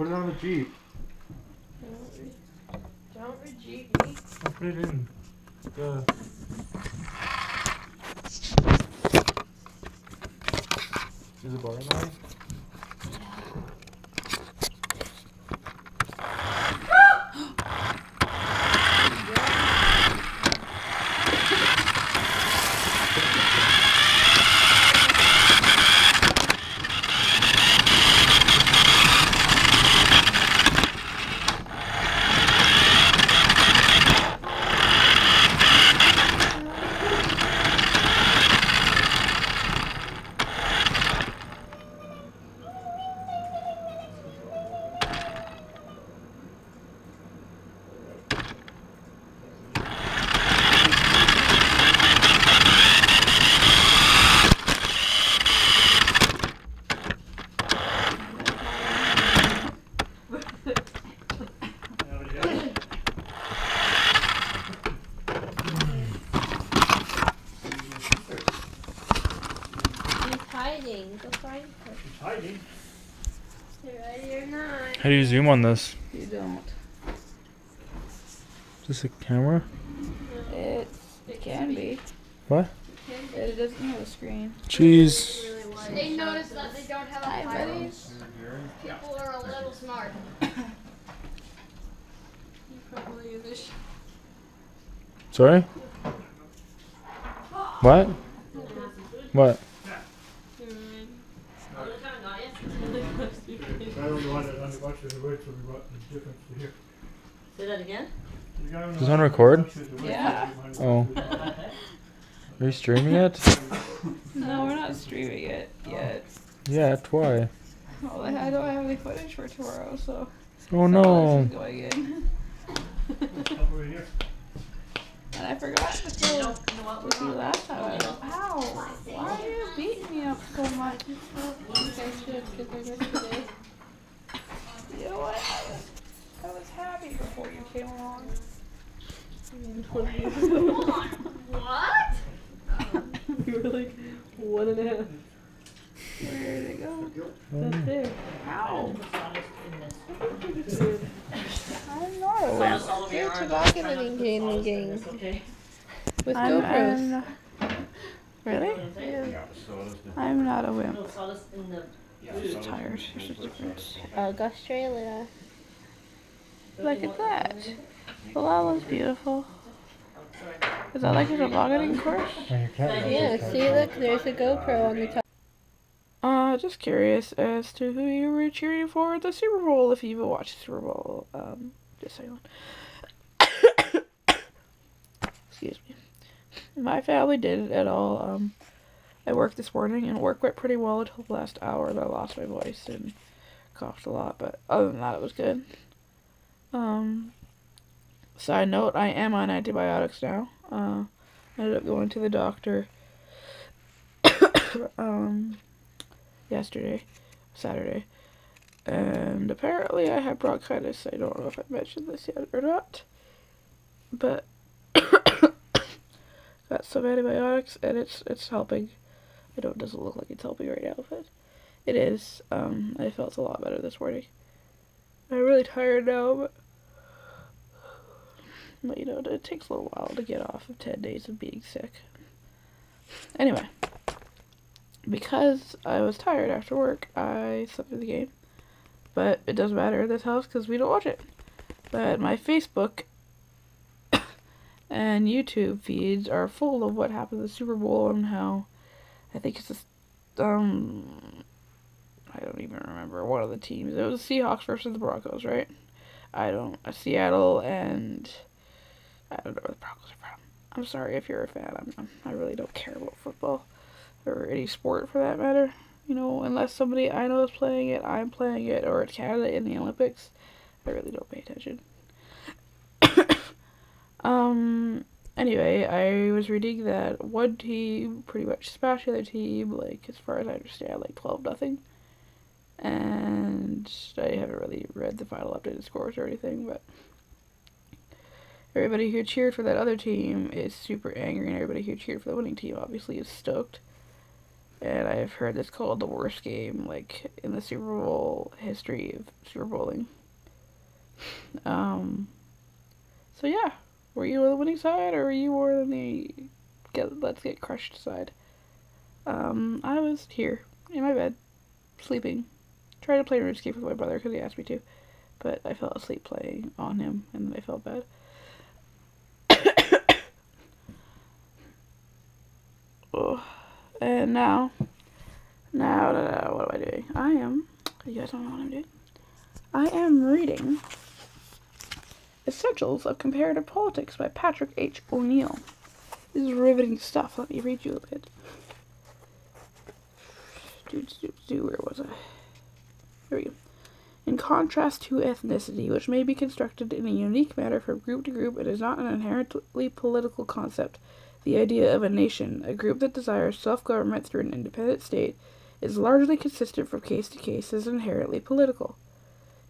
put it on the Jeep. Don't re-Jeep me. I'll put it in. Is it boring now? Go find her. She's hiding. You ready or not? How do you zoom on this? You don't. Is this a camera? It can be. What? It doesn't have a screen. Jeez. They notice that they don't have a Hi, pilot. buddies. People are a little smart. You probably use this. Sorry? What? What? I don't know why that underwatch is the way to be what the difference to here. Say that again? Is it on record? Yeah. Oh. Are you streaming it? No, we're not streaming it yet. Yeah, why? Well, I don't have any footage for tomorrow, so. Oh no. This is going in. Over here. And I forgot to film with you last time. I was like, ow, why are you beating me up so much? I think I should, because I missed the day. You know what? I was happy before you came along. What? You were like 1.5. Where did it go? That's there. Ow. I'm not a Pass wimp. all of You're your arms. tobogganing game Okay. with GoPros. Really? Yeah. I'm not a wimp. No, solace in the. I'm just tired. There's a difference. Australia. Look at that. The lava's beautiful. Is that like a tobogganing course? Yeah, see, look, there's a GoPro on the top. Just curious as to who you were cheering for at the Super Bowl, if you even watched the Super Bowl. Just saying. Excuse me. My family didn't at all. I worked this morning, and work went pretty well until the last hour, and I lost my voice and coughed a lot, but other than that, it was good. Side note, I am on antibiotics now. I ended up going to the doctor Saturday, and apparently I have bronchitis. I don't know if I mentioned this yet or not, but got some antibiotics, and it's helping. I know it doesn't look like it's helping right now, but it is. I felt a lot better this morning. I'm really tired now, but you know, it takes a little while to get off of 10 days of being sick. Anyway, because I was tired after work, I slept through the game. But it doesn't matter in this house because we don't watch it. But my Facebook and YouTube feeds are full of what happened at the Super Bowl and how, I think it's just, I don't even remember one of the teams. It was the Seahawks versus the Broncos, right? Seattle, and I don't know where the Broncos are from. I'm sorry if you're a fan. I really don't care about football or any sport for that matter. You know, unless somebody I know is playing it, I'm playing it, or it's Canada in the Olympics, I really don't pay attention. Anyway, I was reading that one team pretty much smashed the other team, like, as far as I understand, like 12-0. And I haven't really read the final updated scores or anything, but everybody who cheered for that other team is super angry, and everybody who cheered for the winning team obviously is stoked. And I've heard it's called the worst game, like, in the Super Bowl history of Super Bowling. So yeah, were you on the winning side, or were you more on the let's get crushed side? I was here, in my bed, sleeping. Tried to play RuneScape with my brother because he asked me to, but I fell asleep playing on him, and then I felt bad. Oh. And now, what am I doing? You guys don't know what I'm doing? I am reading Essentials of Comparative Politics by Patrick H. O'Neill. This is riveting stuff. Let me read you a bit. Where was I? There we go. In contrast to ethnicity, which may be constructed in a unique manner from group to group, it is not an inherently political concept. The idea of a nation, a group that desires self-government through an independent state, is largely consistent from case to case as inherently political.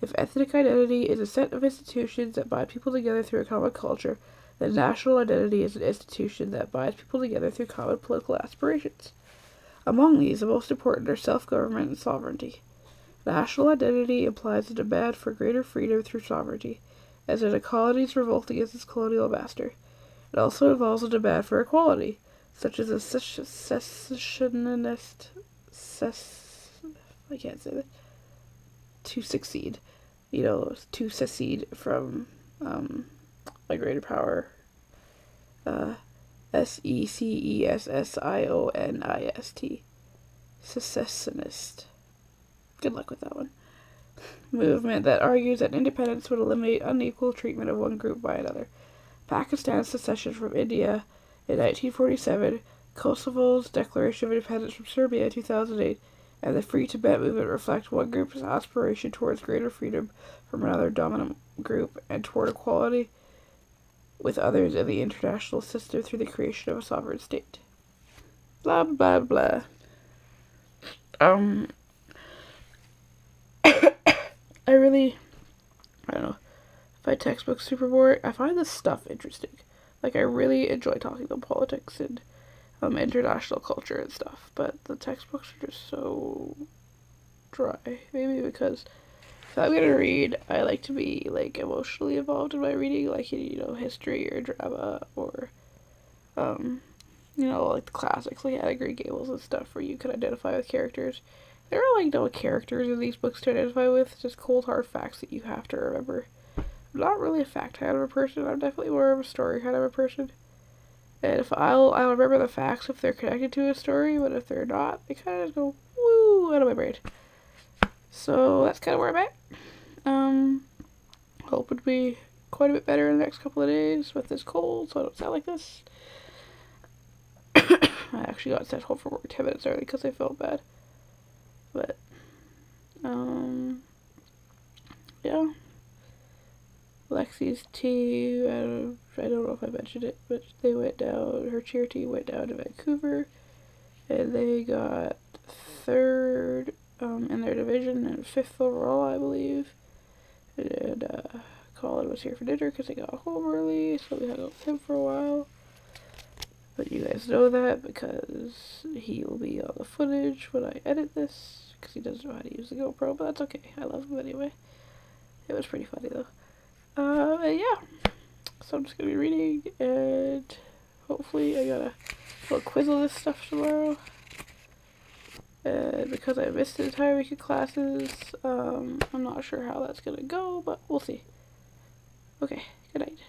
If ethnic identity is a set of institutions that bind people together through a common culture, then national identity is an institution that binds people together through common political aspirations. Among these, the most important are self-government and sovereignty. National identity implies a demand for greater freedom through sovereignty, as in a colony's revolt against its colonial master. It also involves a demand for equality, such as a secessionist I can't say that. To succeed. To secede from a greater power. secessionist. Secessionist. Good luck with that one. Movement that argues that independence would eliminate unequal treatment of one group by another. Pakistan's secession from India in 1947, Kosovo's declaration of independence from Serbia in 2008, and the Free Tibet movement reflect one group's aspiration towards greater freedom from another dominant group and toward equality with others in the international system through the creation of a sovereign state. Blah, blah, blah. I don't know, if I textbook SuperBowl, I find this stuff interesting. Like, I really enjoy talking about politics and international culture and stuff, but the textbooks are just so dry. Maybe because if I'm gonna read, I like to be, like, emotionally involved in my reading, like, history or drama, or, like the classics, like Anne of Green Gables and stuff, where you can identify with characters. There are, like, no characters in these books to identify with, just cold hard facts that you have to remember. I'm not really a fact kind of a person, I'm definitely more of a story kind of a person. And if I'll remember the facts if they're connected to a story, but if they're not, they kind of just go woo out of my brain. So that's kind of where I'm at. Hope it'd be quite a bit better in the next couple of days with this cold, so I don't sound like this. I actually got sent home from work 10 minutes early because I felt bad. But, yeah. Lexi's team, I don't know if I mentioned it, but they went down, her cheer team went down to Vancouver, and they got 3rd in their division and 5th overall, I believe. And Colin was here for dinner because he got home early, so we hung out with him for a while. But you guys know that because he will be on the footage when I edit this, because he doesn't know how to use the GoPro, but that's okay. I love him anyway. It was pretty funny though. And yeah, so I'm just gonna be reading, and hopefully I got a little quiz on this stuff tomorrow. And because I missed an entire week of classes, I'm not sure how that's gonna go, but we'll see. Okay, good night.